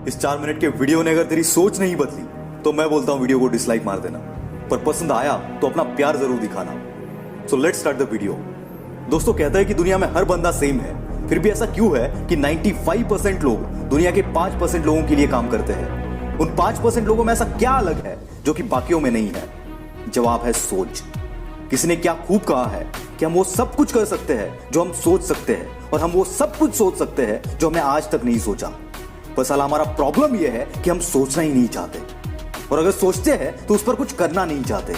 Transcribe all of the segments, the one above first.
इस 4 मिनट के वीडियो ने अगर तेरी सोच नहीं बदली तो मैं बोलता हूं वीडियो को डिसलाइक मार देना, पर पसंद आया तो अपना प्यार जरूर दिखाना। So let's start the video. दोस्तों, कहते हैं कि दुनिया में हर बंदा सेम है, फिर भी ऐसा क्यों है कि 95% लोग दुनिया के 5% लोगों के लिए काम करते हैं? उन 5% लोगों में ऐसा क्या अलग है जो कि बाकियों में नहीं है? जवाब है सोच। किसी ने क्या खूब कहा है कि हम वो सब कुछ कर सकते हैं जो हम सोच सकते हैं, और हम वो सब कुछ सोच सकते हैं जो हमने आज तक नहीं सोचा। पर साला हमारा प्रॉब्लम यह है कि हम सोचना ही नहीं चाहते, और अगर सोचते हैं तो उस पर कुछ करना नहीं चाहते।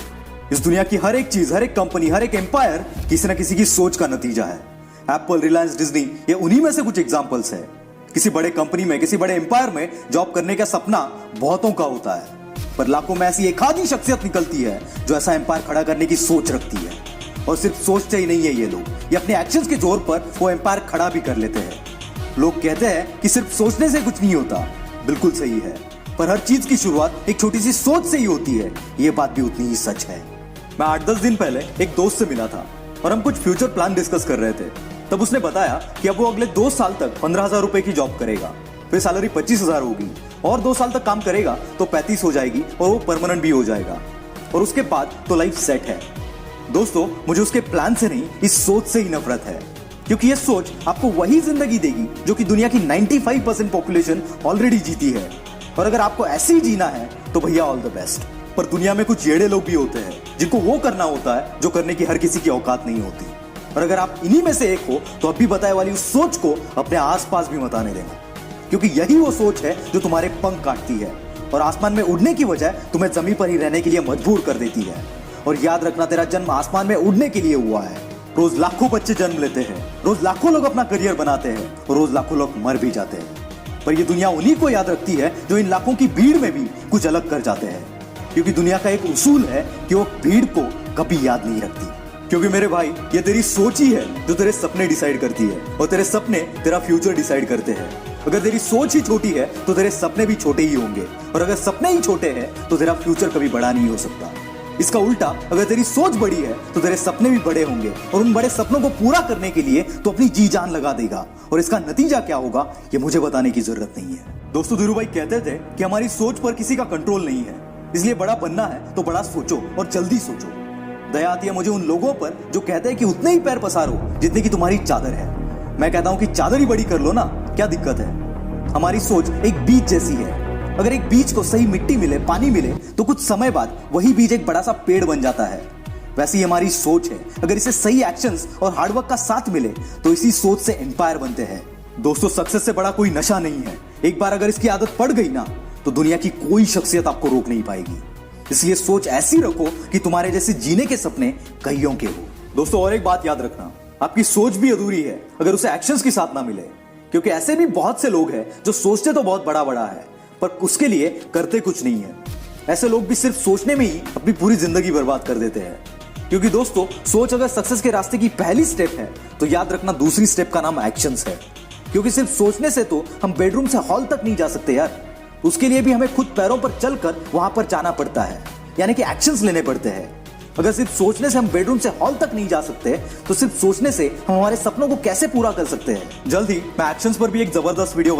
इस दुनिया की हर एक चीज, हर एक कंपनी, हर एक एम्पायर किसी ना किसी की सोच का नतीजा है। एप्पल, रिलायंस, डिज्नी, ये उन्हीं में से कुछ एग्जांपल्स है। किसी बड़े कंपनी में, किसी बड़े एम्पायर में जॉब करने का सपना बहुतों का होता है, पर लाखों में ऐसी एक आधी शख्सियत निकलती है जो ऐसा एम्पायर खड़ा करने की सोच रखती है। और सिर्फ सोचते ही नहीं है ये लोग, ये अपने एक्शंस के जोर पर वो एम्पायर खड़ा भी कर लेते हैं। लोग कहते हैं कि सिर्फ सोचने से कुछ नहीं होता, बिल्कुल सही है, पर हर चीज की शुरुआत एक छोटी सी सोच से ही होती है, ये बात भी उतनी ही सच है। मैं 8-10 दिन पहले एक दोस्त से मिला था और हम कुछ फ्यूचर प्लान डिस्कस कर रहे थे। तब उसने बताया कि अब वो अगले 2 साल तक 15,000 रुपए की जॉब करेगा, फिर सैलरी 25,000 होगी, और 2 साल तक काम करेगा तो 35 हो जाएगी और वो परमानेंट भी हो जाएगा, और उसके बाद तो लाइफ सेट है। दोस्तों, मुझे उसके प्लान से नहीं, इस सोच से ही नफरत है, क्योंकि ये सोच आपको वही जिंदगी देगी जो कि दुनिया की 95% पॉपुलेशन ऑलरेडी जीती है। और अगर आपको ऐसे ही जीना है तो भैया ऑल द बेस्ट। पर दुनिया में कुछ येड़े लोग भी होते हैं जिनको वो करना होता है जो करने की हर किसी की औकात नहीं होती। और अगर आप इन्हीं में से एक हो तो अभी बताए वाली उस सोच को अपने आसपास भी मत आने देना, क्योंकि यही वो सोच है जो तुम्हारे पंख काटती है और आसमान में उड़ने की बजाय तुम्हें जमीन पर ही रहने के लिए मजबूर कर देती है। और याद रखना, तेरा जन्म आसमान में उड़ने के लिए हुआ है। रोज लाखों बच्चे जन्म लेते हैं, रोज लाखों लोग अपना करियर बनाते हैं, और रोज लाखों लोग मर भी जाते हैं, पर ये दुनिया उन्हीं को याद रखती है जो इन लाखों की भीड़ में भी कुछ अलग कर जाते हैं। क्योंकि दुनिया का एक उसूल है कि वो भीड़ को कभी याद नहीं रखती। क्योंकि मेरे भाई, ये तेरी सोच ही है जो तेरे सपने डिसाइड करती है, और तेरे सपने तेरा फ्यूचर डिसाइड करते हैं। अगर तेरी सोच ही छोटी है तो तेरे सपने भी छोटे ही होंगे, और अगर सपने ही छोटे हैं तो तेरा फ्यूचर कभी बड़ा नहीं हो सकता। इसका उल्टा, अगर तेरी सोच बड़ी है तो तेरे सपने भी बड़े होंगे, और उन बड़े सपनों को पूरा करने के लिए तो अपनी जी जान लगा देगा। और इसका नतीजा क्या होगा ये मुझे बताने की जरूरत नहीं है। दोस्तों, धीरू भाई कहते थे कि हमारी सोच पर किसी का कंट्रोल नहीं है, इसलिए बड़ा बनना है तो बड़ा सोचो और जल्दी सोचो। दया आती है मुझे उन लोगों पर जो कहते हैं कि उतने ही पैर पसारो जितने की तुम्हारी चादर है। मैं कहता हूं कि चादर ही बड़ी कर लो ना, क्या दिक्कत है? हमारी सोच एक बीज जैसी है। अगर एक बीज को सही मिट्टी मिले, पानी मिले, तो कुछ समय बाद वही बीज एक बड़ा सा पेड़ बन जाता है। वैसी हमारी सोच है, अगर इसे सही एक्शंस और हार्डवर्क का साथ मिले तो इसी सोच से एम्पायर बनते हैं। दोस्तों, सक्सेस से बड़ा कोई नशा नहीं है। एक बार अगर इसकी आदत पड़ गई ना तो दुनिया की कोई शख्सियत आपको रोक नहीं पाएगी। इसलिए सोच ऐसी रखो कि तुम्हारे जैसे जीने के सपने कईयों के हो। दोस्तों, और एक बात याद रखना, आपकी सोच भी अधूरी है अगर उसे एक्शंस के साथ ना मिले, क्योंकि ऐसे भी बहुत से लोग हैं जो सोचते तो बहुत बड़ा बड़ा है पर उसके लिए करते कुछ नहीं है। ऐसे लोग भी सिर्फ सोचने में ही अपनी पूरी जिंदगी बर्बाद कर देते हैं। क्योंकि दोस्तों, सोच अगर सक्सेस के रास्ते की पहली स्टेप है तो याद रखना दूसरी स्टेप का नाम एक्शंस है। क्योंकि सिर्फ सोचने से तो हम बेडरूम से हॉल तक नहीं जा सकते यार, उसके लिए भी हमें खुद पैरों पर चलकर वहां पर जाना पड़ता है, यानी कि एक्शंस लेने पड़ते हैं। अगर सिर्फ सोचने से हम बेडरूम से हॉल तक नहीं जा सकते तो सिर्फ सोचने से हम हमारे सपनों को कैसे पूरा कर सकते हैं? जल्द ही मैं एक्शंस पर भी एक जबरदस्त वीडियो